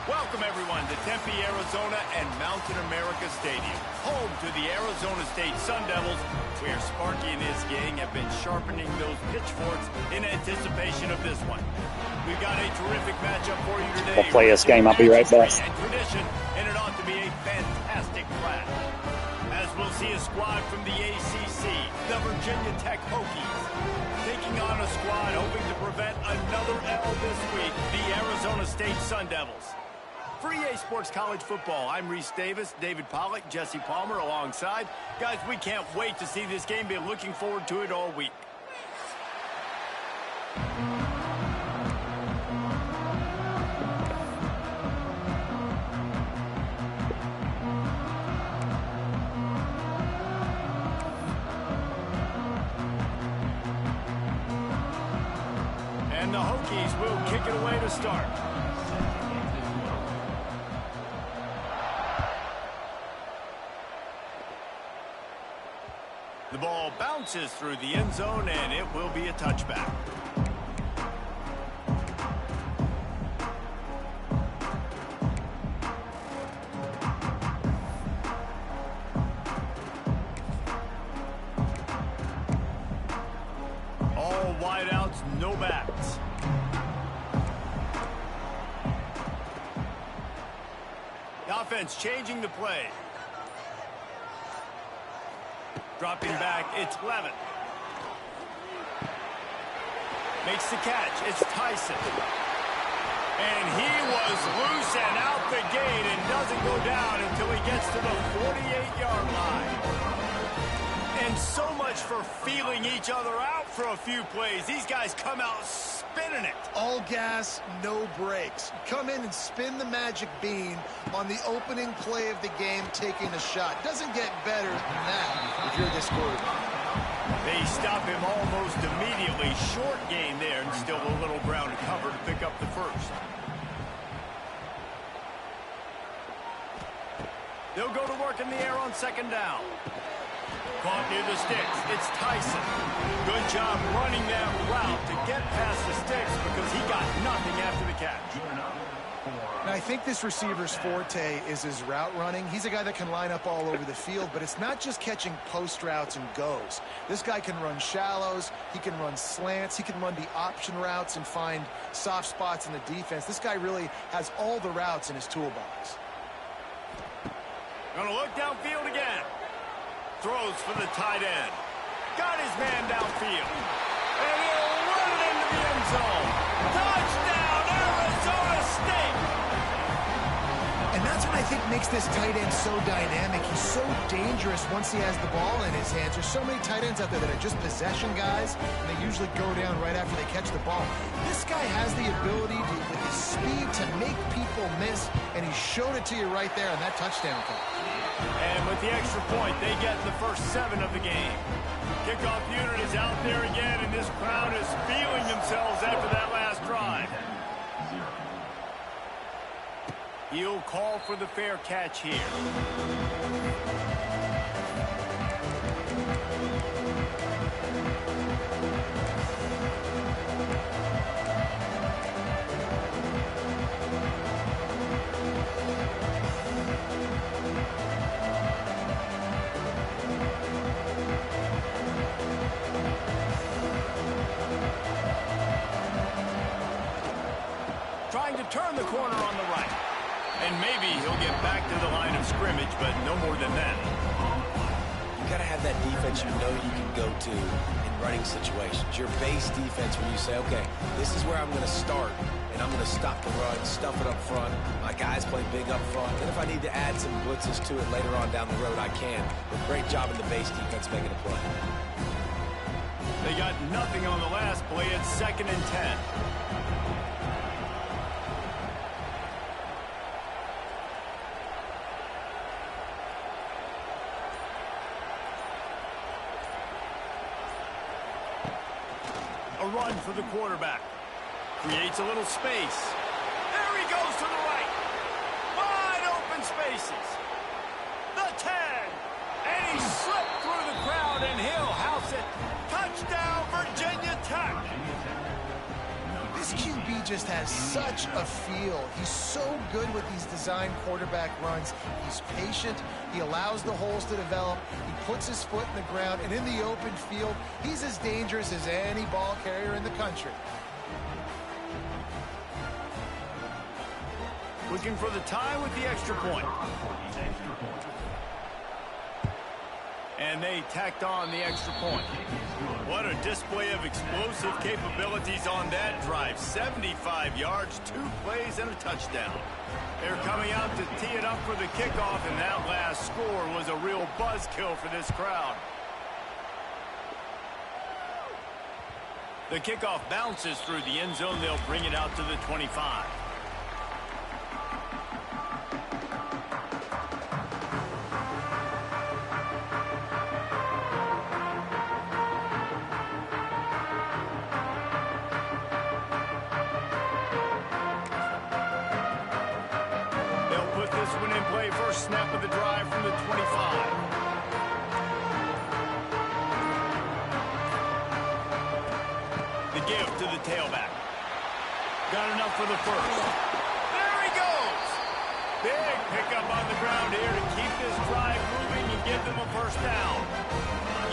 Welcome, everyone, to Tempe, Arizona and Mountain America Stadium, home to the Arizona State Sun Devils, where Sparky and his gang have been sharpening those pitchforks in anticipation of this one. We've got a terrific matchup for you today. We'll play this game. I'll be right back. And tradition, and it ought to be a fantastic clash. As we'll see a squad from the ACC, the Virginia Tech Hokies, taking on a squad hoping to prevent another L this week, the Arizona State Sun Devils. For EA Sports College Football, I'm Reese Davis, David Pollack, Jesse Palmer alongside. Guys, we can't wait to see this game. Been looking forward to it all week. And the Hokies will kick it away to start. The ball bounces through the end zone, and it will be a touchback. All wideouts, no backs. The offense changing the play. Dropping back, it's Levin. Makes the catch, it's Tyson. And he was loose and out the gate and doesn't go down until he gets to the 48-yard line. And so much for feeling each other out for a few plays. These guys come out spinning it. All gas, no brakes. Come in and spin the magic bean on the opening play of the game, taking a shot. Doesn't get better than that if you're this quarterback. They stop him almost immediately. Short gain there, and still a little ground to cover to pick up the first. They'll go to work in the air on second down. Caught near the sticks. It's Tyson. Good job running that route to get past the sticks because he got nothing after the catch. Now, I think this receiver's forte is his route running. He's a guy that can line up all over the field, but it's not just catching post routes and goes. This guy can run shallows. He can run slants. He can run the option routes and find soft spots in the defense. This guy really has all the routes in his toolbox. Gonna look downfield again. Throws for the tight end. Got his man downfield. And he'll run it into the end zone. Touchdown, Arizona State! And that's what I think makes this tight end so dynamic. He's so dangerous once he has the ball in his hands. There's so many tight ends out there that are just possession guys, and they usually go down right after they catch the ball. This guy has the ability to, with his speed, to make people miss, and he showed it to you right there on that touchdown catch. And with the extra point, they get the first 7 of the game. Kickoff unit is out there again, and this crowd is feeling themselves after that last drive. He'll call for the fair catch here. Trying to turn the corner on the right. And maybe he'll get back to the line of scrimmage, but no more than that. You got to have that defense you know you can go to in running situations. Your base defense where you say, okay, this is where I'm going to start, and I'm going to stop the run, stuff it up front. My guys play big up front. And if I need to add some blitzes to it later on down the road, I can. But great job in the base defense making a play. They got nothing on the last play. It's 2nd and 10. A run for the quarterback. Creates a little space. There he goes to the right. Wide open spaces. The 10. And he slipped through the crowd, and he'll house it. Touchdown, Virginia Tech. This QB just has such a feel. He's so good with these design quarterback runs. He's patient. He allows the holes to develop. He puts his foot in the ground, and in the open field, he's as dangerous as any ball carrier in the country. Looking for the tie with the extra point. And they tacked on the extra point. What a display of explosive capabilities on that drive. 75 yards, 2 plays, and a touchdown. They're coming out to tee it up for the kickoff, and that last score was a real buzzkill for this crowd. The kickoff bounces through the end zone. They'll bring it out to the 25. First snap of the drive from the 25. The give to the tailback. Got enough for the first. There he goes! Big pickup on the ground here to keep this drive moving and give them a first down.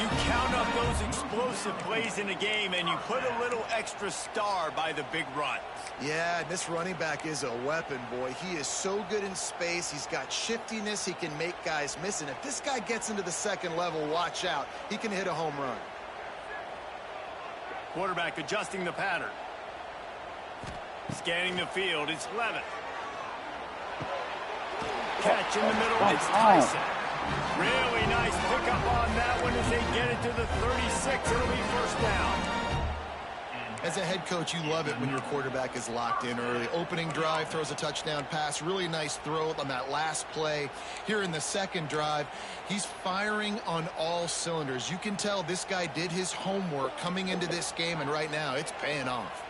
You count up those explosive plays in a game, and you put a little extra star by the big runs. Yeah, this running back is a weapon, boy. He is so good in space. He's got shiftiness. He can make guys miss. And if this guy gets into the second level, watch out. He can hit a home run. Quarterback adjusting the pattern. Scanning the field. It's Levitt. Catch in the middle. It's Tyson. Really nice pickup on that one as they get it to the 36. It'll be first down. As a head coach, you love it when your quarterback is locked in early. Opening drive, throws a touchdown pass. Really nice throw on that last play. Here in the second drive, he's firing on all cylinders. You can tell this guy did his homework coming into this game, and right now it's paying off.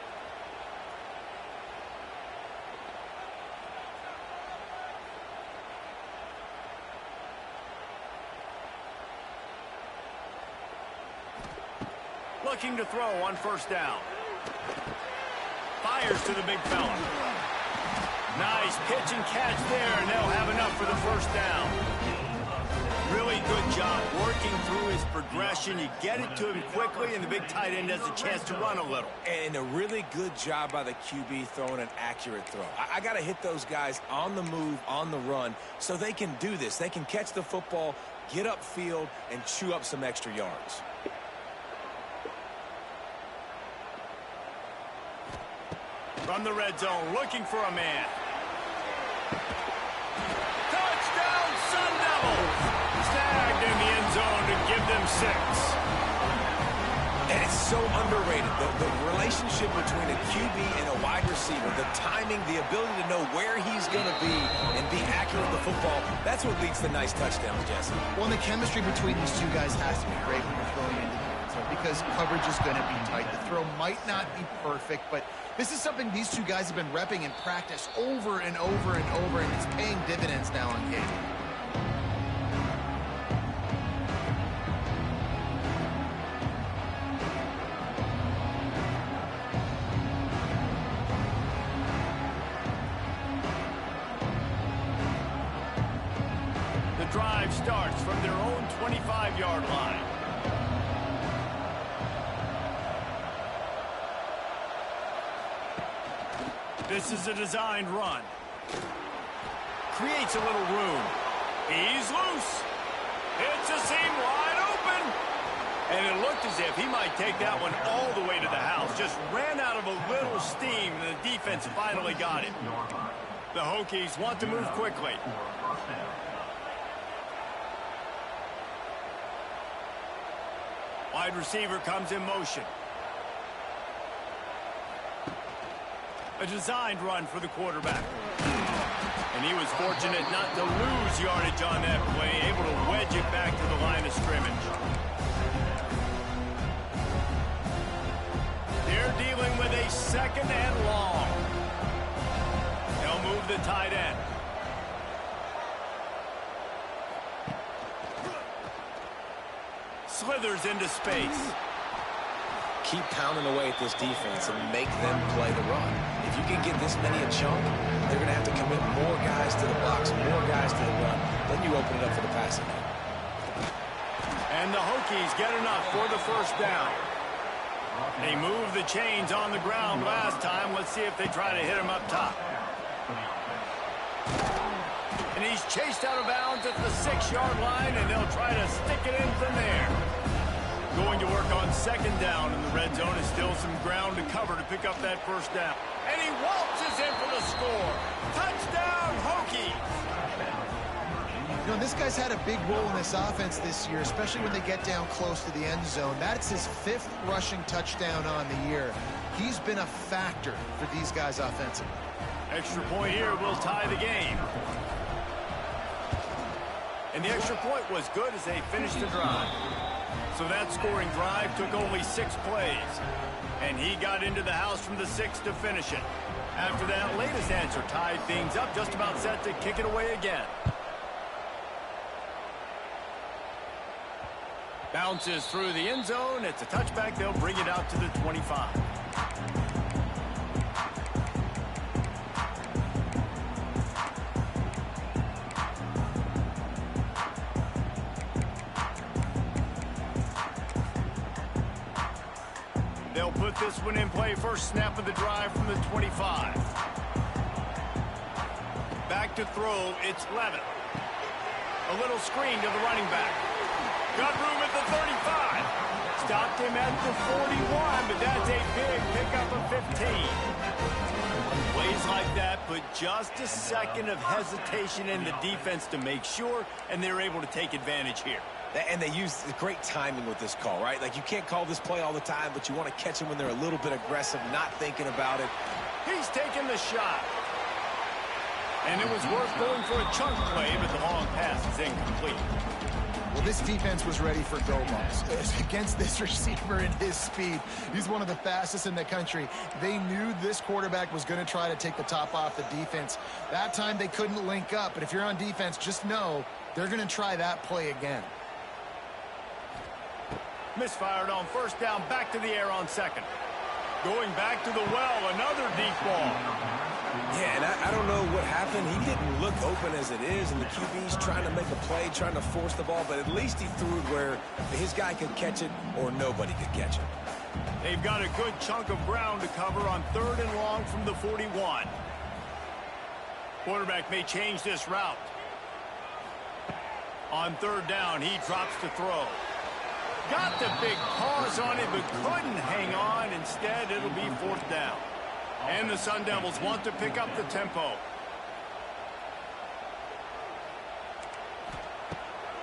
Looking to throw on first down. Fires to the big fella. Nice pitch and catch there, and they'll have enough for the first down. Really good job working through his progression. You get it to him quickly, and the big tight end has a chance to run a little. And a really good job by the QB throwing an accurate throw. I got to hit those guys on the move, on the run, so they can do this. They can catch the football, get upfield, and chew up some extra yards. From the red zone, looking for a man. Touchdown, Sun Devils! Snagged in the end zone to give them 6. And it's so underrated. The relationship between a QB and a wide receiver, the timing, the ability to know where he's going to be and be accurate with the football, that's what leads to nice touchdowns, Jesse. Well, and the chemistry between these two guys has to be great when you're throwing into the end zone because coverage is going to be tight. The throw might not be perfect, but this is something these two guys have been repping in practice over and over and over, and it's paying dividends now on game. The drive starts from their own 25-yard line. This is a designed run. Creates a little room. He's loose. It's a seam wide open. And it looked as if he might take that one all the way to the house. Just ran out of a little steam, and the defense finally got it. The Hokies want to move quickly. Wide receiver comes in motion. A designed run for the quarterback. And he was fortunate not to lose yardage on that play, able to wedge it back to the line of scrimmage. They're dealing with a second and long. They'll move the tight end. Slithers into space. keep pounding away at this defense and make them play the run. If you can get this many a chunk, they're going to have to commit more guys to the box, more guys to the run. Then you open it up for the passing game. And the Hokies get enough for the first down. They moved the chains on the ground last time. Let's see if they try to hit him up top. And he's chased out of bounds at the 6-yard line, and they'll try to stick it in from there. Going to work on second down, and the red zone is still some ground to cover to pick up that first down. And he waltzes in for the score. Touchdown, Hokies! You know, this guy's had a big role in this offense this year, especially when they get down close to the end zone. That's his 5th rushing touchdown on the year. He's been a factor for these guys offensively. Extra point here will tie the game. And the extra point was good as they finished the drive. So that scoring drive took only 6 plays. And he got into the house from the 6 to finish it. After that latest answer tied things up, just about set to kick it away again. Bounces through the end zone. It's a touchback. They'll bring it out to the 25. They'll put this one in play. First snap of the drive from the 25. Back to throw. It's Levin. A little screen to the running back. Got room at the 35. Stopped him at the 41, but that's a big pickup of 15. Plays like that put just a second of hesitation in the defense to make sure, and they're able to take advantage here. And they use great timing with this call, right? Like, you can't call this play all the time, but you want to catch them when they're a little bit aggressive, not thinking about it. He's taking the shot. And it was worth going for a chunk play, but the long pass is incomplete. Well, this defense was ready for go balls. Against this receiver and his speed, he's one of the fastest in the country. They knew this quarterback was going to try to take the top off the defense. That time they couldn't link up, but if you're on defense, just know they're going to try that play again. Misfired on first down, back to the air on second. Going back to the well, another deep ball. Yeah, and I don't know what happened. He didn't look open as it is, and the QB's trying to make a play, trying to force the ball, but at least he threw it where his guy could catch it or nobody could catch it. They've got a good chunk of ground to cover on 3rd and long from the 41. Quarterback may change this route. On 3rd down, he drops to throw. Got the big pause on it, but couldn't hang on. Instead, it'll be 4th down. And the Sun Devils want to pick up the tempo.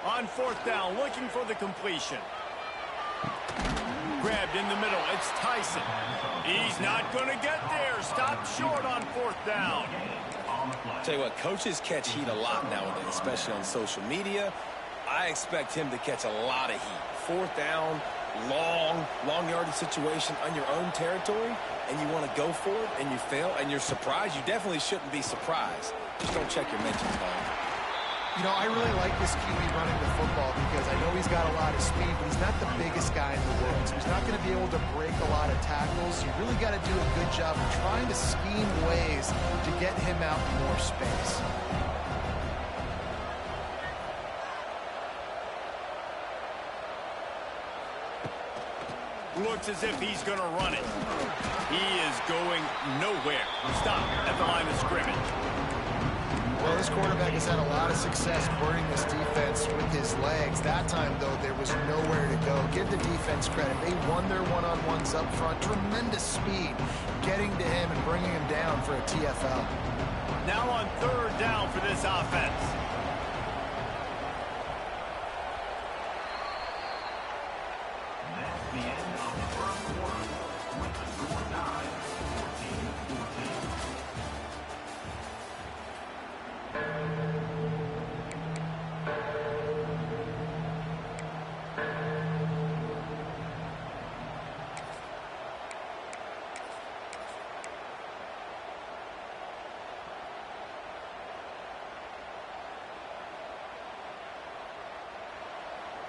On 4th down, looking for the completion. Grabbed in the middle. It's Tyson. He's not going to get there. Stopped short on 4th down. Tell you what, coaches catch heat a lot nowadays, especially on social media. I expect him to catch a lot of heat. 4th down, long yardage situation on your own territory, and you want to go for it, and you fail, and you're surprised. You definitely shouldn't be surprised. Just don't check your mentions, Bob. You know, I really like this QB running the football because I know he's got a lot of speed, but he's not the biggest guy in the world. So he's not going to be able to break a lot of tackles. You really got to do a good job of trying to scheme ways to get him out in more space. Looks as if he's going to run it. He is going nowhere. Stop at the line of scrimmage. Well, this quarterback has had a lot of success burning this defense with his legs. That time, though, there was nowhere to go. Give the defense credit. They won their one-on-ones up front. Tremendous speed getting to him and bringing him down for a TFL. Now on 3rd down for this offense.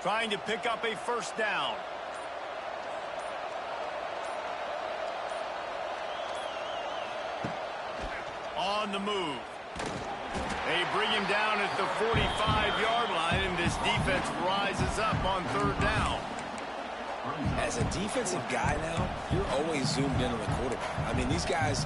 Trying to pick up a 1st down. On the move. They bring him down at the 45-yard line, and this defense rises up on third down. As a defensive guy now, you're always zoomed in on the quarterback. I mean, these guys,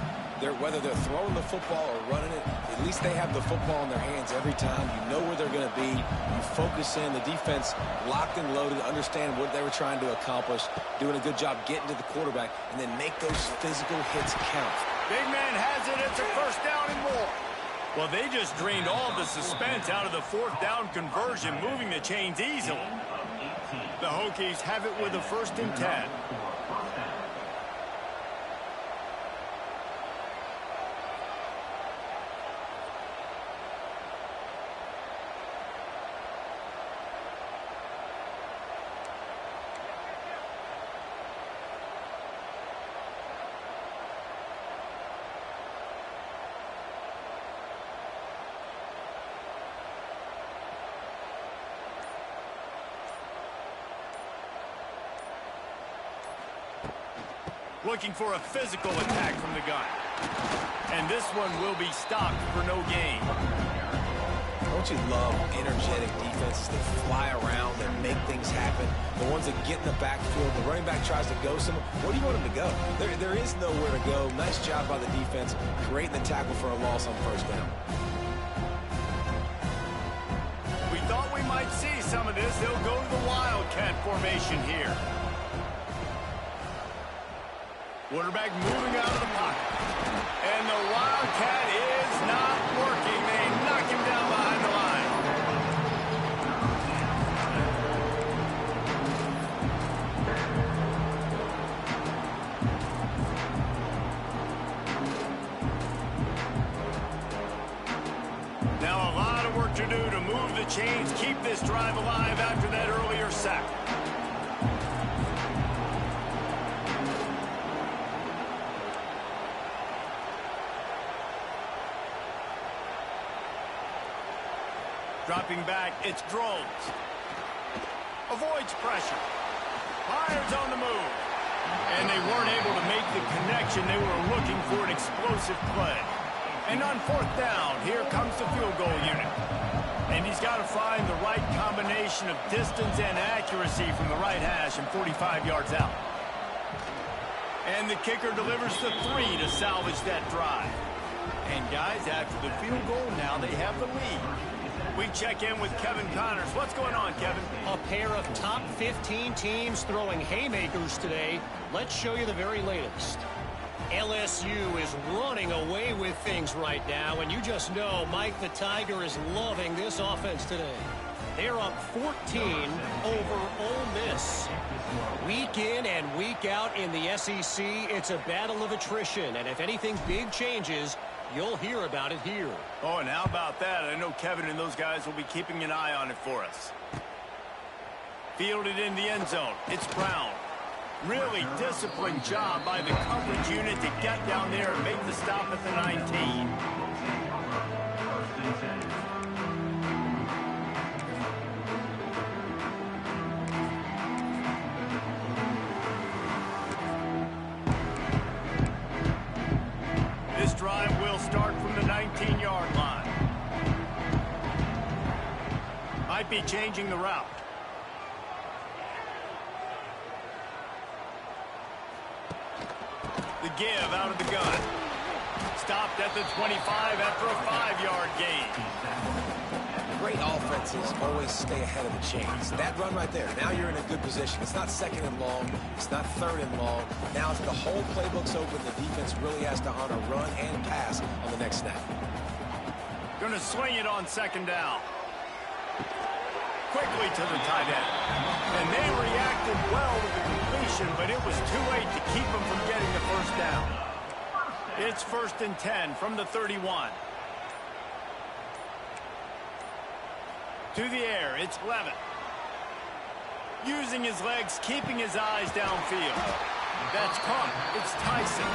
whether they're throwing the football or running it, at least they have the football in their hands every time. You know where they're going to be. You focus in. The defense locked and loaded, understand what they were trying to accomplish, doing a good job getting to the quarterback, and then make those physical hits count. Big man has it. It's a first down and more. Well, they just drained all the suspense out of the fourth down conversion, moving the chains easily. The Hokies have it with a 1st and 10. Looking for a physical attack from the gun. And this one will be stopped for no gain. Don't you love energetic defenses that fly around, that make things happen? The ones that get in the backfield, the running back tries to go somewhere. Where do you want him to go? There is nowhere to go. Nice job by the defense, creating the tackle for a loss on first down. We thought we might see some of this. They'll go to the Wildcat formation here. Quarterback moving out of the pocket. And the Wildcat is not working. They knock him down behind the line. Now a lot of work to do to move the chains, keep this drive alive after that earlier sack. Dropping back, it's Drones. Avoids pressure. Fires on the move. And they weren't able to make the connection. They were looking for an explosive play. And on 4th down, here comes the field goal unit. And he's got to find the right combination of distance and accuracy from the right hash and 45 yards out. And the kicker delivers the 3 to salvage that drive. And guys, after the field goal, now they have the lead. We check in with Kevin Connors. What's going on, Kevin? A pair of top 15 teams throwing haymakers today. Let's show you the very latest. LSU is running away with things right now, and you just know Mike the Tiger is loving this offense today. They're up 14 over Ole Miss. Week in and week out in the SEC, it's a battle of attrition, and if anything big changes, you'll hear about it here. Oh, and how about that? I know Kevin and those guys will be keeping an eye on it for us. Fielded in the end zone. It's Brown. Really disciplined job by the coverage unit to get down there and make the stop at the 19. This drive will start from the 19-yard line. Might be changing the route. The give out of the gun. Stopped at the 25 after a 5-yard gain. Great offenses always stay ahead of the chains. That run right there, now you're in a good position. It's not 2nd and long. It's not 3rd and long. Now it's the whole playbook's open. The defense really has to honor run and pass on the next snap. Going to swing it on 2nd down. Quickly to the tight end. And they reacted well to the completion, but it was too late to keep them from getting the first down. It's 1st and 10 from the 31. To the air, it's Levin. Using his legs, keeping his eyes downfield. That's caught. It's Tyson.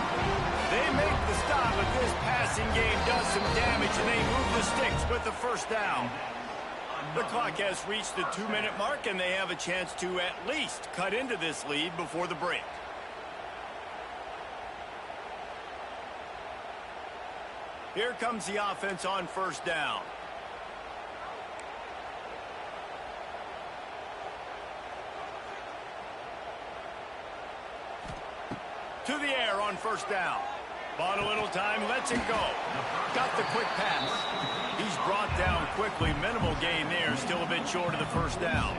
They make the stop, but this passing game does some damage, and they move the sticks with the first down. The clock has reached the 2-minute mark, and they have a chance to at least cut into this lead before the break. Here comes the offense on first down. To the air on first down. Bought a little time, lets it go. Got the quick pass. He's brought down quickly. Minimal gain there, still a bit short of the first down.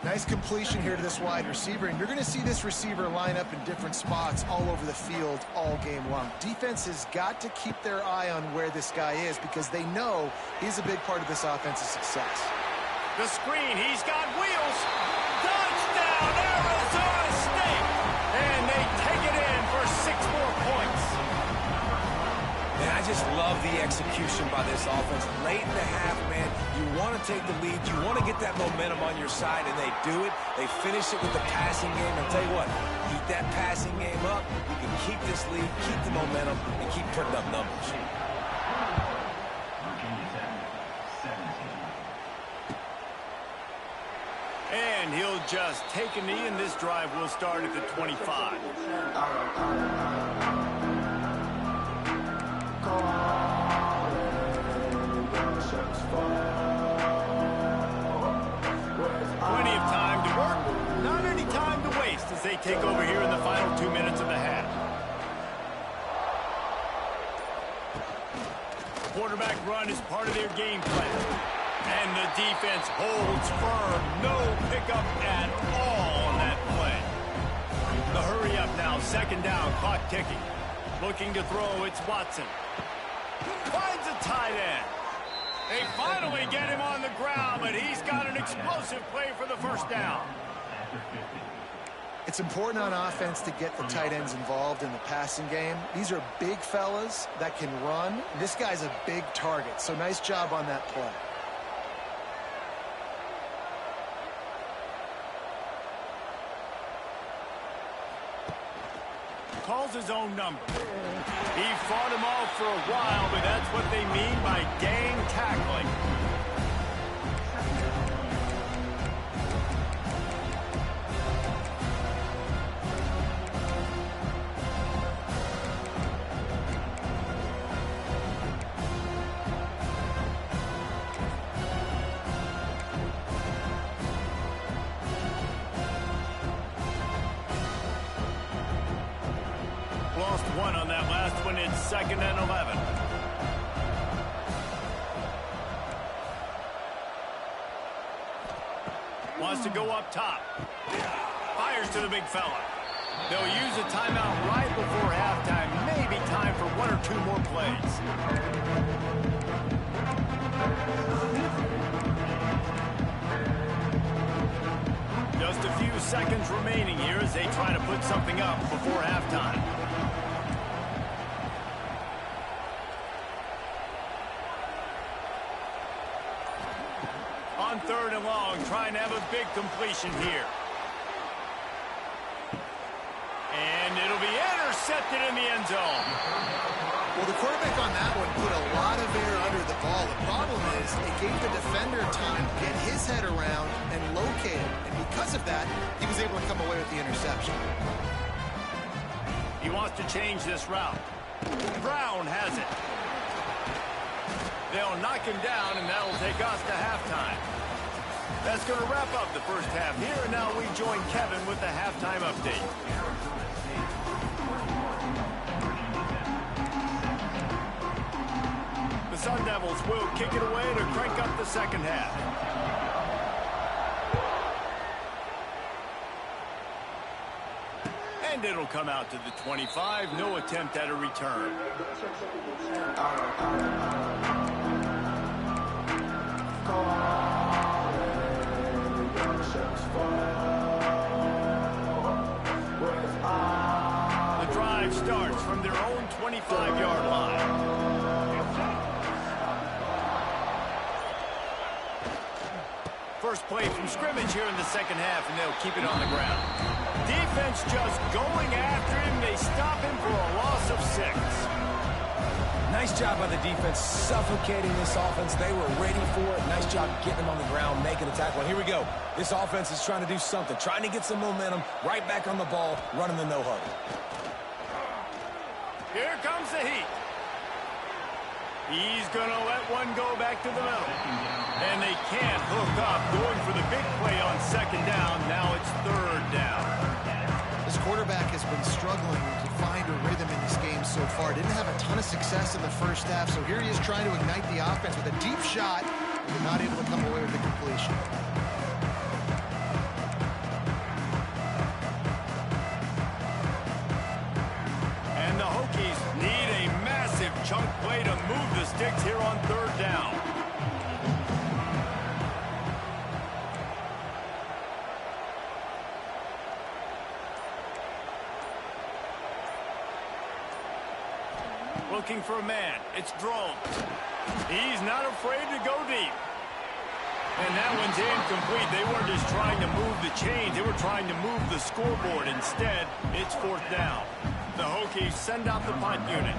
Nice completion here to this wide receiver, and you're going to see this receiver line up in different spots all over the field all game long. Defense has got to keep their eye on where this guy is because they know he's a big part of this offense's success. The screen, he's got wheels. Touchdown, Arizona State! And they take it in for 6 more points. Man, I just love the execution by this offense. Late in the half, man, you want to take the lead. You want to get that momentum on your side, and they do it. They finish it with the passing game. I'll tell you what, keep that passing game up. You can keep this lead, keep the momentum, and keep putting up numbers. And he'll just take a knee, and this drive will start at the 25. 20 of time to work, not any time to waste as they take over here in the final 2 minutes of the half. Quarterback run is part of their game plan. And the defense holds firm. No pickup at all on that play. The hurry up now, second down, clock ticking. Looking to throw, it's Watson. Finds a tight end. They finally get him on the ground, but he's got an explosive play for the first down. It's important on offense to get the tight ends involved in the passing game. These are big fellas that can run. This guy's a big target, so nice job on that play. Calls his own number. He fought him off for a while, but that's what they mean by gang tackling. Lost one on that last one. It's 2nd and 11. Wants to go up top. Fires to the big fella. They'll use a timeout right before halftime. Maybe time for 1 or 2 more plays. Just a few seconds remaining here as they try to put something up before halftime. On 3rd and long, trying to have a big completion here. And it'll be intercepted in the end zone. Well, the quarterback on that one put a lot of air under the ball. The problem is it gave the defender time to get his head around and locate it. And because of that, he was able to come away with the interception. He wants to change this route. Brown has it. They'll knock him down, and that'll take us to halftime. That's going to wrap up the first half here, and now we join Kevin with the halftime update. The Sun Devils will kick it away to crank up the second half. And it'll come out to the 25. No attempt at a return. The drive starts from their own 25-yard line. First play from scrimmage here in the second half, and they'll keep it on the ground. Defense just going after him. They stop him for a loss of 6. Nice job by the defense suffocating this offense. They were ready for it. Nice job getting them on the ground, making a tackle. And here we go. This offense is trying to do something, trying to get some momentum, right back on the ball, running the no-huddle. Here comes the heat. He's going to let one go back to the middle. And they can't hook up, going for the big play on second down. Now it's third down. This quarterback has been struggling to find a rhythm in this game so far. Didn't have a ton of success in the first half, so here he is trying to ignite the offense with a deep shot, but not able to come away with the completion. And the Hokies need a massive chunk play to move the sticks here on third down. Looking for a man. It's Drone. He's not afraid to go deep. And that one's incomplete. They weren't just trying to move the chains. They were trying to move the scoreboard. Instead, it's fourth down. The Hokies send out the punt unit.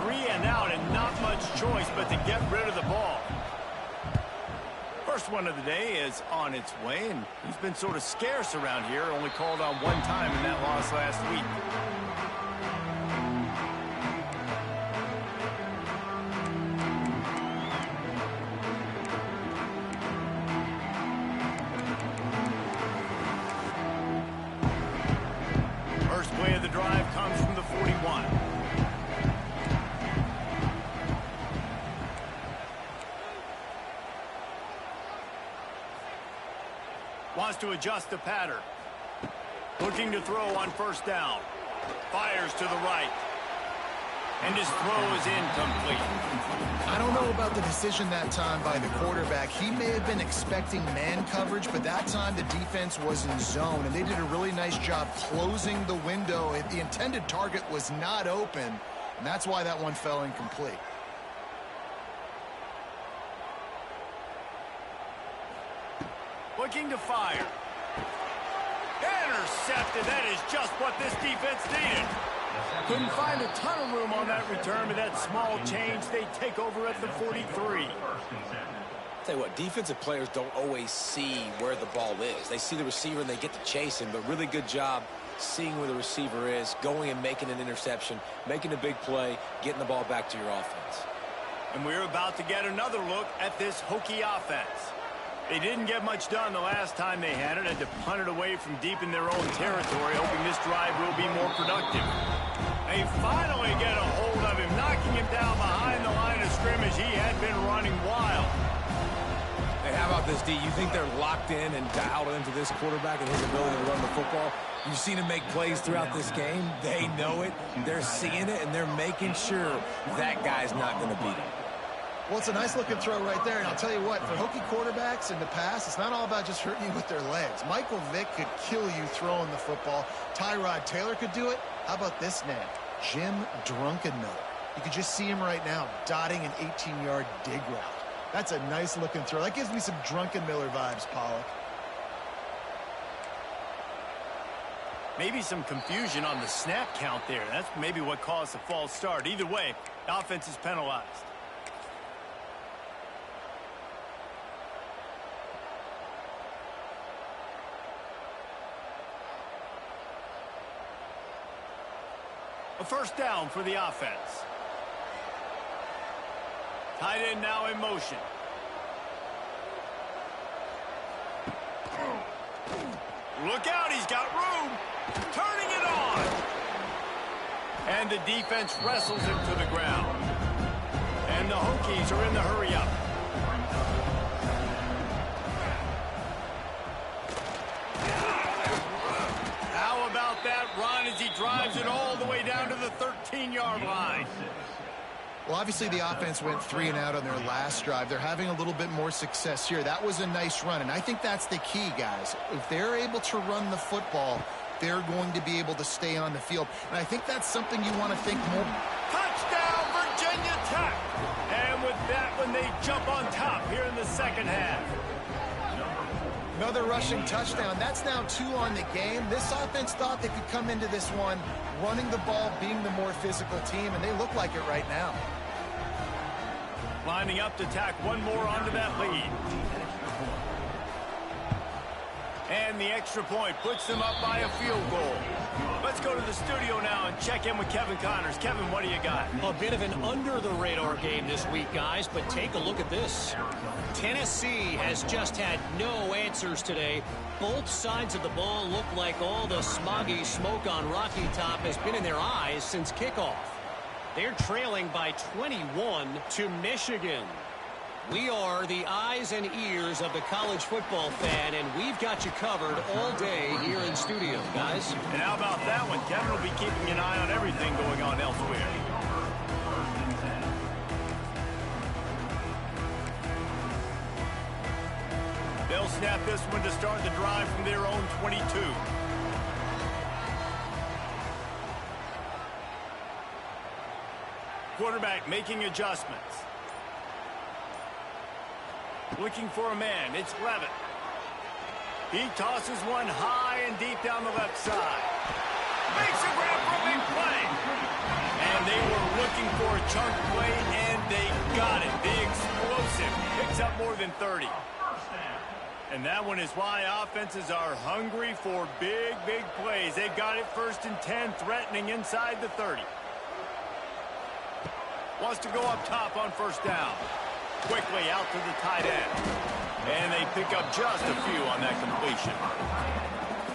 3 and out and not much choice but to get rid of the ball. First one of the day is on its way, and he's been sort of scarce around here. Only called on one time in that loss last week. First play of the drive comes from the 41. Wants to adjust the pattern. Looking to throw on first down. Fires to the right. And his throw is incomplete. I don't know about the decision that time by the quarterback. He may have been expecting man coverage, but that time the defense was in zone, and they did a really nice job closing the window. The intended target was not open, and that's why that one fell incomplete. Looking to fire. Intercepted. That is just what this defense needed. Couldn't find a ton of room on that return, but that small change, they take over at the 43. Tell you what, defensive players don't always see where the ball is. They see the receiver and they get to chase him, but really good job seeing where the receiver is, going and making an interception, making a big play, getting the ball back to your offense. And we're about to get another look at this Hokie offense. They didn't get much done the last time they had it, had to punt it away from deep in their own territory, hoping this drive will be more productive. They finally get a hold of him, knocking him down behind the line of scrimmage. He had been running wild. Hey, how about this, D? You think they're locked in and dialed into this quarterback and his ability to run the football? You've seen him make plays throughout this game. They know it. They're seeing it, and they're making sure that guy's not going to beat him. Well, it's a nice-looking throw right there, and I'll tell you what, for Hokie quarterbacks in the past, it's not all about just hurting you with their legs. Michael Vick could kill you throwing the football. Tyrod Taylor could do it. How about this name? Jim Drunkenmiller. You could just see him right now dotting an 18-yard dig route. That's a nice-looking throw. That gives me some Drunkenmiller vibes, Pollock. Maybe some confusion on the snap count there. That's maybe what caused the false start. Either way, the offense is penalized. A first down for the offense. Tight end now in motion. Look out, he's got room. Turning it on. And the defense wrestles him to the ground. And the Hokies are in the hurry-up. How about that run as he drives it all the way down to the 13-yard line? Well, obviously the offense went 3 and out on their last drive. They're having a little bit more success here. That was a nice run, and I think that's the key, guys. If they're able to run the football, they're going to be able to stay on the field. And I think that's something you want to think more. Touchdown, Virginia Tech! And with that one, they jump on top here in the second half. Another rushing touchdown. That's now 2 on the game. This offense thought they could come into this one running the ball, being the more physical team, and they look like it right now. Lining up to tack one more onto that lead. And the extra point puts them up by a field goal. But Let's go to the studio now and check in with Kevin Connors. Kevin, what do you got? A bit of an under-the-radar game this week, guys, but take a look at this. Tennessee has just had no answers today. Both sides of the ball look like all the smoggy smoke on Rocky Top has been in their eyes since kickoff. They're trailing by 21 to Michigan. We are the eyes and ears of the college football fan, and we've got you covered all day here in studio, guys. And how about that one? Kevin will be keeping an eye on everything going on elsewhere. They'll snap this one to start the drive from their own 22. Quarterback making adjustments. Looking for a man. It's Levitt. He tosses one high and deep down the left side. Makes a grab for a big play. And they were looking for a chunk play, and they got it. The explosive picks up more than 30. And that one is why offenses are hungry for big, big plays. They've got it 1st and 10, threatening inside the 30. Wants to go up top on 1st down. Quickly out to the tight end. And they pick up just a few on that completion.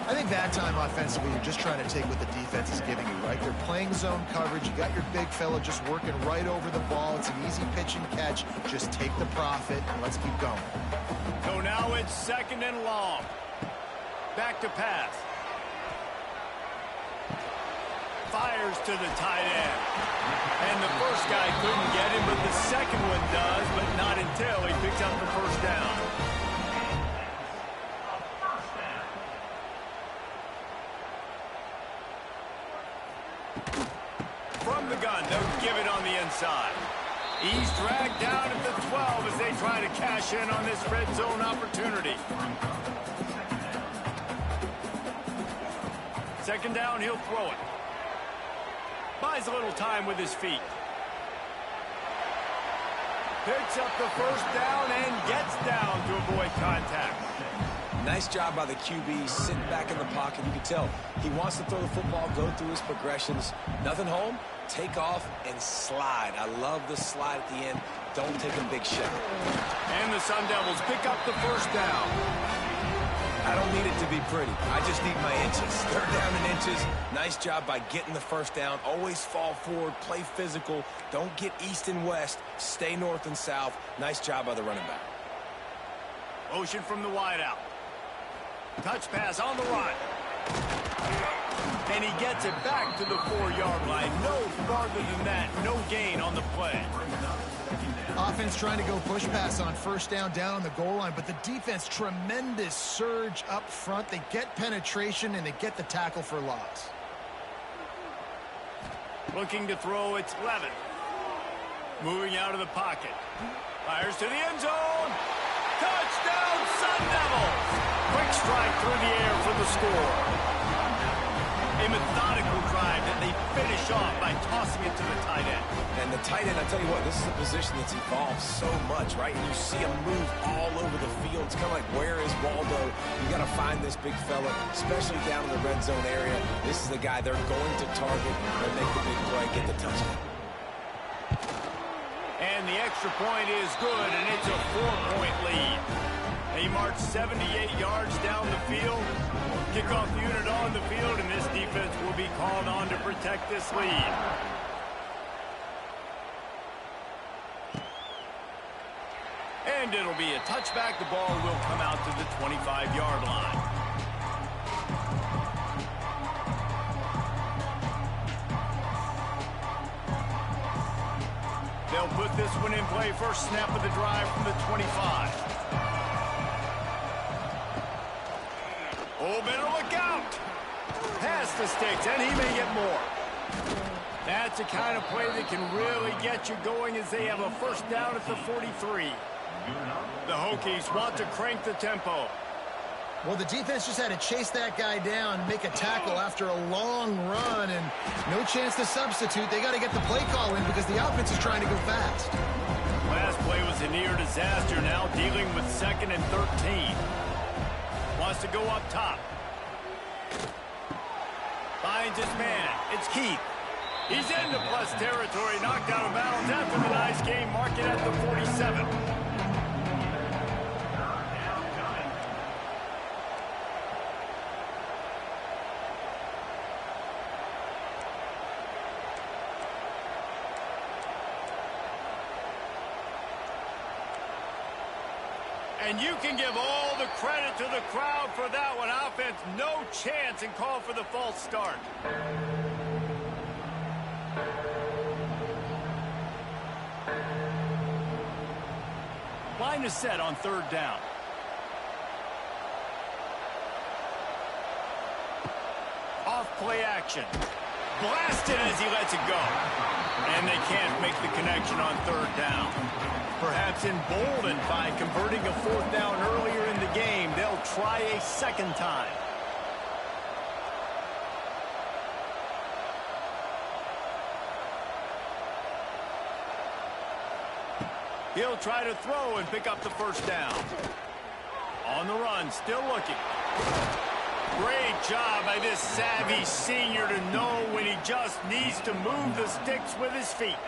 I think that time offensively, you're just trying to take what the defense is giving you, right? They're playing zone coverage. You got your big fella just working right over the ball. It's an easy pitch and catch. Just take the profit and let's keep going. So now it's 2nd and long. Back to pass. Fires to the tight end. And the first guy couldn't get him, but the second one does, but not until he picks up the 1st down. From the gun, they'll give it on the inside. He's dragged down at the 12 as they try to cash in on this red zone opportunity. 2nd down, he'll throw it. Buys a little time with his feet. Picks up the 1st down and gets down to avoid contact. Nice job by the QB, sitting back in the pocket. You can tell he wants to throw the football, go through his progressions. Nothing home, take off and slide. I love the slide at the end. Don't take a big shot. And the Sun Devils pick up the 1st down. I don't need it to be pretty. I just need my inches. 3rd down in inches. Nice job by getting the 1st down. Always fall forward, play physical. Don't get east and west. Stay north and south. Nice job by the running back. Motion from the wideout. Touch pass on the run. And he gets it back to the 4-yard line. No farther than that. No gain on the play. Offense trying to go push pass on 1st down on the goal line, but the defense, tremendous surge up front. They get penetration, and they get the tackle for loss. Looking to throw, it's Levitt. Moving out of the pocket. Fires to the end zone. Touchdown, Sun Devils! Quick strike through the air for the score. A methodical drive that they finish off by tossing it to the tight end. And the tight end, I tell you what, this is a position that's evolved so much, right? And you see him move all over the field. It's kind of like, where is Waldo? You got to find this big fella, especially down in the red zone area. This is the guy they're going to target and make the big play, get the touchdown. And the extra point is good, and it's a 4-point lead. They march 78 yards down the field. Kickoff unit on the field, and this defense will be called on to protect this lead. And it'll be a touchback. The ball will come out to the 25-yard line. They'll put this one in play. First snap of the drive from the 25. Oh, better look out. Pass the sticks, and he may get more. That's a kind of play that can really get you going as they have a 1st down at the 43. The Hokies want to crank the tempo. Well, the defense just had to chase that guy down, make a tackle after a long run, and no chance to substitute. They got to get the play call in because the offense is trying to go fast. Last play was a near disaster, now dealing with 2nd and 13. Wants to go up top. finds his man. It's Keith. He's into plus territory, knocked out of bounds after the nice game, mark it at the 47. And you can give all the credit to the crowd for that one. Offense, no chance, and call for the false start. Line is set on third down. Off play action. Blasted as he lets it go. And they can't make the connection on third down. Perhaps emboldened by converting a fourth down earlier in the game, they'll try a second time. He'll try to throw and pick up the first down. On the run, still looking. Great job by this savvy senior to know when he just needs to move the sticks with his feet.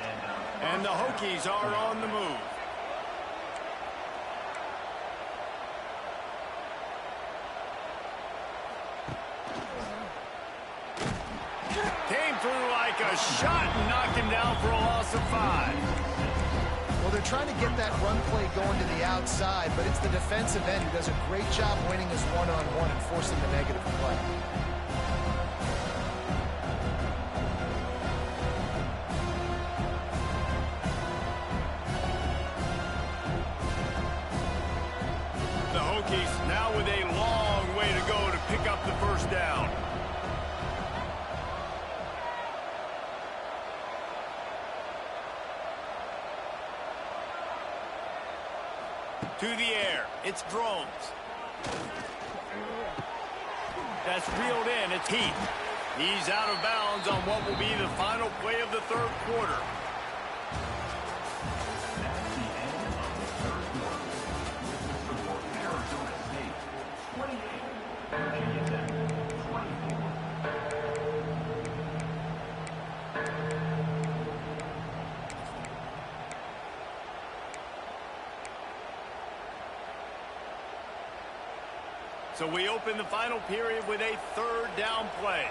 And the Hokies are on the move. Came through like a shot and knocked him down for a loss of 5. Well, they're trying to get that run play going to the outside, but it's the defensive end who does a great job winning his one-on-one and forcing the negative play. The Hokies now with a long way to go to pick up the first down. To the air, it's drones. That's reeled in, it's Heath. He's out of bounds on what will be the final play of the third quarter. So we open the final period with a third down play.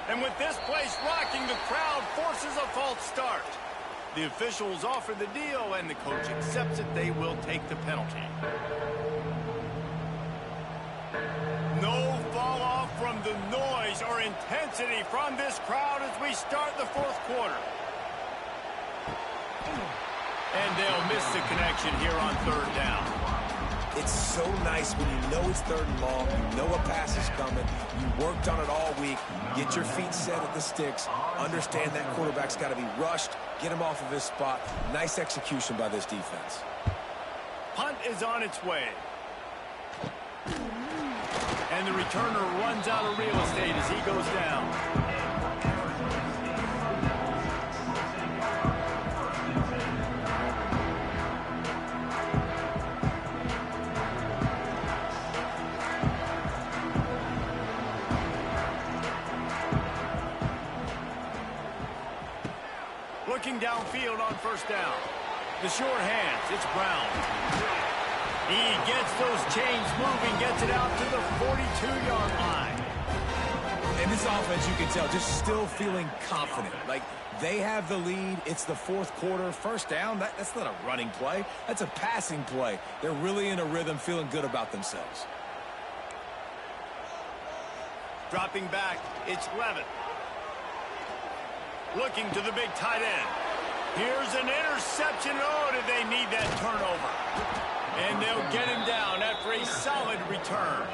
And with this place rocking, the crowd forces a false start. The officials offer the deal, and the coach accepts it. They will take the penalty. No fall off from the noise or intensity from this crowd as we start the fourth quarter. And they'll miss the connection here on third down. It's so nice when you know it's third and long, you know a pass is coming, you worked on it all week, get your feet set at the sticks, understand that quarterback's got to be rushed, get him off of his spot. Nice execution by this defense. Punt is on its way. And the returner runs out of real estate as he goes down. Looking downfield on first down. The short hands, it's Brown. He gets those chains moving, gets it out to the 42-yard line. And this offense, you can tell, just still feeling confident. Like, they have the lead. It's the fourth quarter. First down, that's not a running play. That's a passing play. They're really in a rhythm, feeling good about themselves. Dropping back, it's Levitt. Looking to the big tight end. Here's an interception. Oh, did they need that turnover? And they'll get him down after a solid return.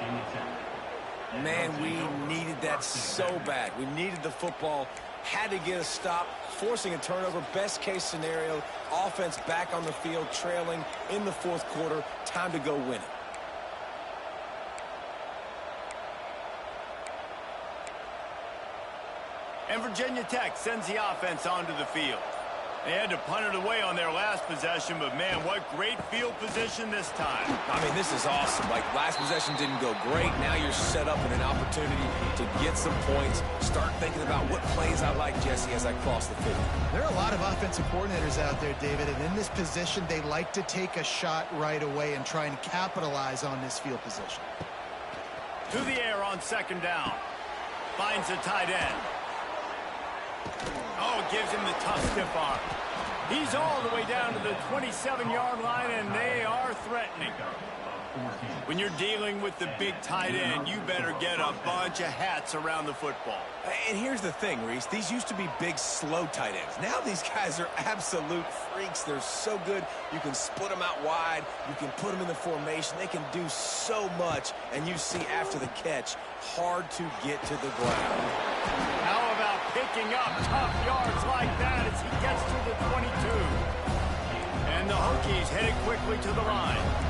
Man, we needed that so bad. We needed the football. Had to get a stop. Forcing a turnover. Best case scenario. Offense back on the field, trailing in the fourth quarter. Time to go win it. And Virginia Tech sends the offense onto the field. They had to punt it away on their last possession, but man, what great field position this time. I mean, this is awesome. Like, last possession didn't go great. Now you're set up in an opportunity to get some points. Start thinking about what plays I like, Jesse, as I cross the field. There are a lot of offensive coordinators out there, David, and in this position, they like to take a shot right away and try and capitalize on this field position. To the air on second down. Finds a tight end. Oh, gives him the tough stiff arm. He's all the way down to the 27-yard line, and they are threatening. When you're dealing with the big tight end, you better get a bunch of hats around the football. And here's the thing, Reese. These used to be big, slow tight ends. Now these guys are absolute freaks. They're so good. You can split them out wide. You can put them in the formation. They can do so much. And you see after the catch, hard to get to the ground. How about picking up tough yards like that as he gets to the 22? And the Hokies headed quickly to the line.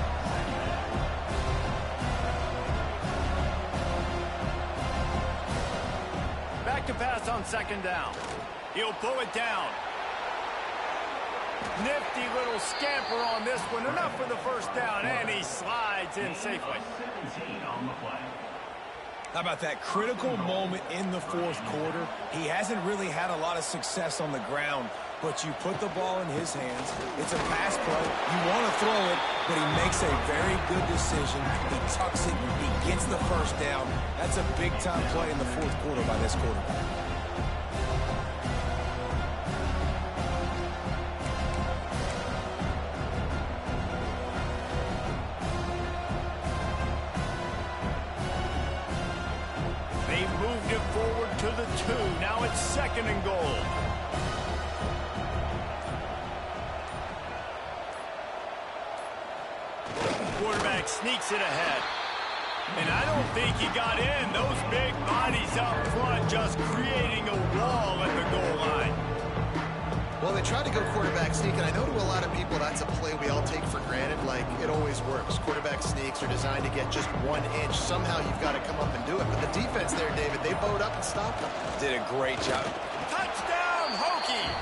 Back to pass on second down. He'll pull it down. Nifty little scamper on this one. Enough for the first down, and he slides in safely. How about that critical moment in the fourth quarter? He hasn't really had a lot of success on the ground, but you put the ball in his hands. It's a pass play. You want to throw it, but he makes a very good decision. He tucks it. He gets the first down. That's a big-time play in the fourth quarter by this quarterback. They moved it forward to the 2. Now it's second and goal. Quarterback sneaks it ahead. And I don't think he got in. Those big bodies up front just creating a wall at the goal line. Well, they tried to go quarterback sneak, and I know to a lot of people that's a play we all take for granted. Like, it always works. Quarterback sneaks are designed to get just 1 inch. Somehow you've got to come up and do it. But the defense there, David, they bowed up and stopped them. Did a great job. Touchdown, Hokies!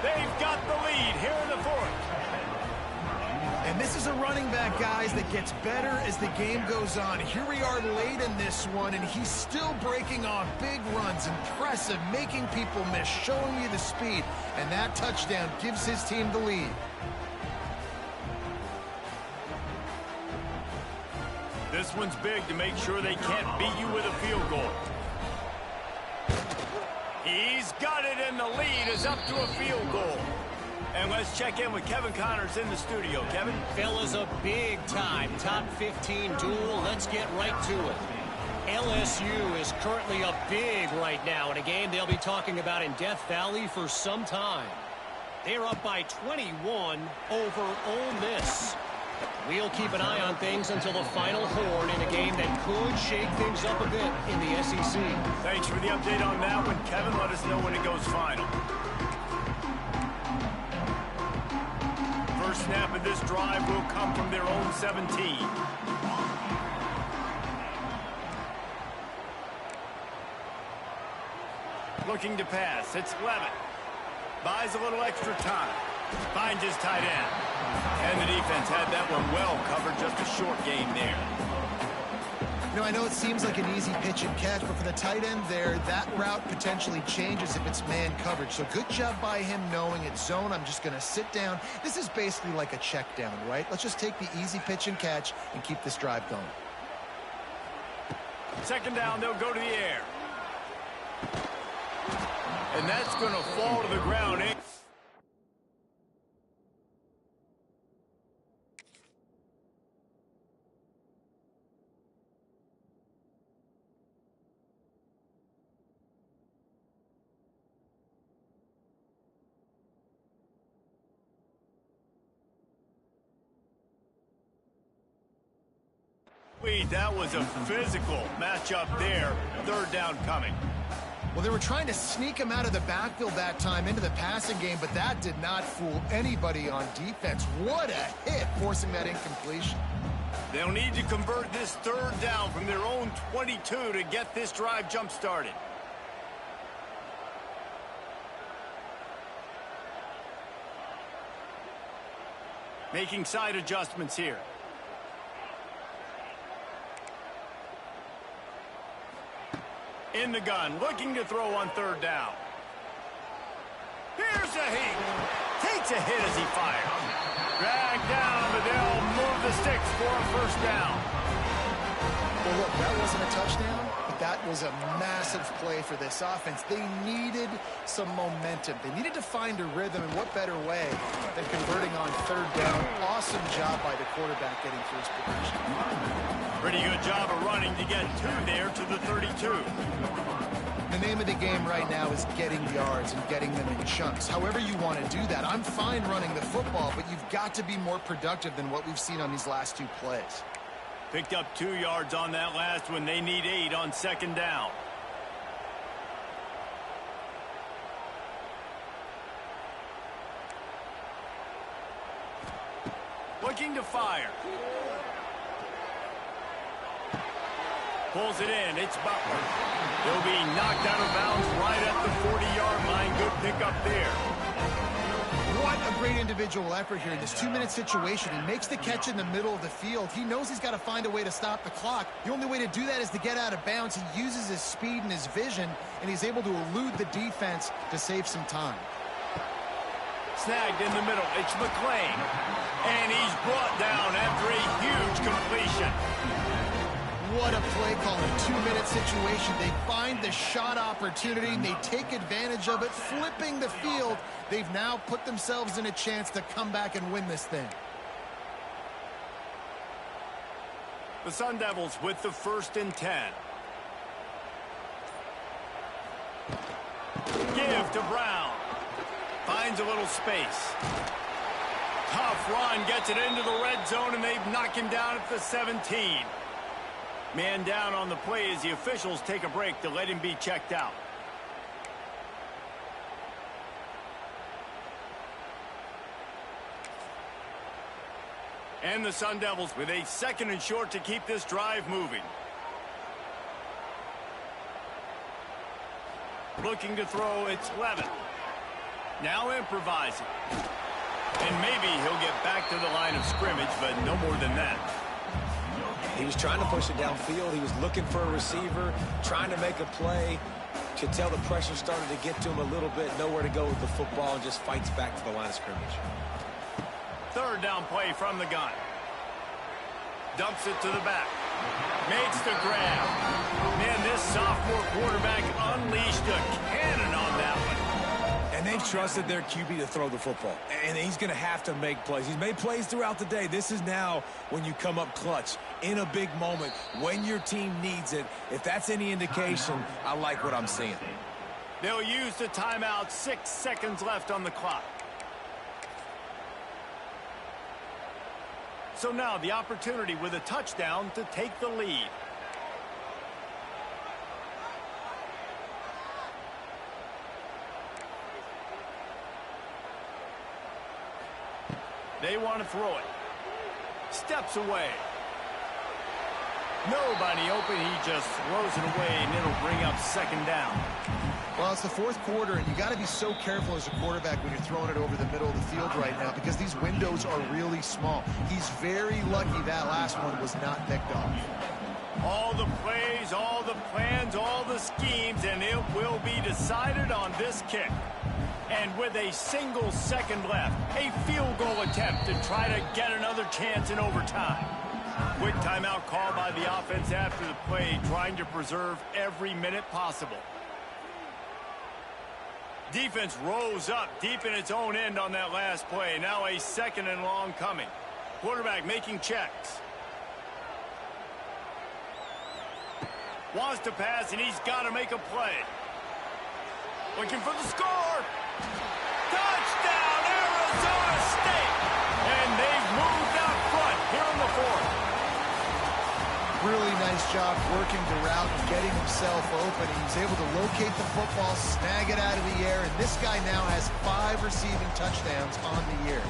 They've got the lead here in the fourth. And this is a running back, guys, that gets better as the game goes on. Here we are late in this one, and he's still breaking off big runs. Impressive, making people miss, showing you the speed. And that touchdown gives his team the lead. This one's big to make sure they can't beat you with a field goal. He's got it, and the lead is up to a field goal. And let's check in with Kevin Connors in the studio. Kevin? Fellas, a big-time top 15 duel. Let's get right to it. LSU is currently up big right now in a game they'll be talking about in Death Valley for some time. They're up by 21 over Ole Miss. We'll keep an eye on things until the final horn in a game that could shake things up a bit in the SEC. Thanks for the update on that one, Kevin. Let us know when it goes final. First snap of this drive will come from their own 17. Looking to pass. It's Levitt. Buys a little extra time. Finds his tight end. And the defense had that one well covered. Just a short game there. You know, I know it seems like an easy pitch and catch, but for the tight end there, that route potentially changes if it's man coverage. So good job by him knowing it's zone. I'm just going to sit down. This is basically like a check down, right? Let's just take the easy pitch and catch and keep this drive going. Second down, they'll go to the air. And that's going to fall to the ground. That was a physical matchup there. Third down coming. Well, they were trying to sneak him out of the backfield that time into the passing game, but that did not fool anybody on defense. What a hit, forcing that incompletion. They'll need to convert this third down from their own 22 to get this drive jump-started. Making side adjustments here. In the gun, looking to throw on third down. Here's a heat. Takes a hit as he fires. Drag down, but they'll move the sticks for a first down. Well, look, that wasn't a touchdown, but that was a massive play for this offense. They needed some momentum. They needed to find a rhythm, and what better way than converting on third down. Awesome job by the quarterback getting through his progression. Pretty good job of running to get two there to the 32. The name of the game right now is getting yards and getting them in chunks. However you want to do that. I'm fine running the football, but you've got to be more productive than what we've seen on these last two plays. Picked up 2 yards on that last one. They need 8 on second down. Looking to fire. Pulls it in. It's Butler. He'll be knocked out of bounds right at the 40-yard line. Good pickup there. What a great individual effort here in this 2-minute situation. He makes the catch in the middle of the field. He knows he's got to find a way to stop the clock. The only way to do that is to get out of bounds. He uses his speed and his vision, and he's able to elude the defense to save some time. Snagged in the middle. It's McClain. And he's brought down after a huge completion. What a play call in a 2-minute situation. They find the shot opportunity, and they take advantage of it, flipping the field. They've now put themselves in a chance to come back and win this thing. The Sun Devils with the 1st and 10. Give to Brown. Finds a little space. Tough run, gets it into the red zone, and they've knocked him down at the 17. Man down on the play as the officials take a break to let him be checked out. And the Sun Devils with a 2nd and short to keep this drive moving. Looking to throw, it's Levin. Now improvising. And maybe he'll get back to the line of scrimmage, but no more than that. He was trying to push it downfield. He was looking for a receiver, trying to make a play. Could tell the pressure started to get to him a little bit. Nowhere to go with the football, and just fights back to the line of scrimmage. 3rd down play from the gun. Dumps it to the back. Makes the grab. Man, this sophomore quarterback unleashed a cannon on that one. And they've trusted their QB to throw the football. And he's going to have to make plays. He's made plays throughout the day. This is now when you come up clutch in a big moment when your team needs it. If that's any indication, I like what I'm seeing. They'll use the timeout. 6 seconds left on the clock. So now the opportunity with a touchdown to take the lead. They want to throw it. Steps away. Nobody open. He just throws it away, and it'll bring up 2nd down. Well, it's the 4th quarter, and you got to be so careful as a quarterback when you're throwing it over the middle of the field right now because these windows are really small. He's very lucky that last one was not picked off. All the plays, all the plans, all the schemes, and it will be decided on this kick. And with a single second left, a field goal attempt to try to get another chance in overtime. Quick timeout call by the offense after the play, trying to preserve every minute possible. Defense rose up deep in its own end on that last play. Now a 2nd and long coming. Quarterback making checks. Wants to pass, and he's got to make a play. Looking for the score. Touchdown, Arizona State! And they've moved out front here in the 4th. Really nice job working the route and getting himself open. He was able to locate the football, snag it out of the air, and this guy now has 5 receiving touchdowns on the year.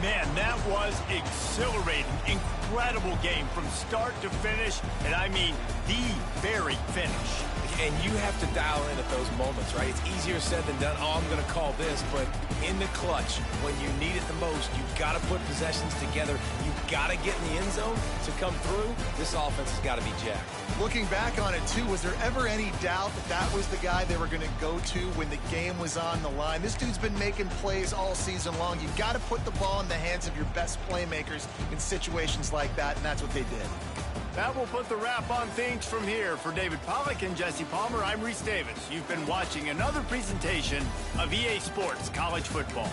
Man, that was exhilarating. Incredible game from start to finish, and I mean the very finish. And you have to dial in at those moments, right? It's easier said than done. Oh, I'm going to call this, but in the clutch, when you need it the most, you've got to put possessions together. You've got to get in the end zone to come through. This offense has got to be jacked. Looking back on it, too, was there ever any doubt that that was the guy they were going to go to when the game was on the line? This dude's been making plays all season long. You've got to put the ball in the hands of your best playmakers in situations like that, and that's what they did. That will put the wrap on things from here. For David Pollack and Jesse Palmer, I'm Reese Davis. You've been watching another presentation of EA Sports College Football.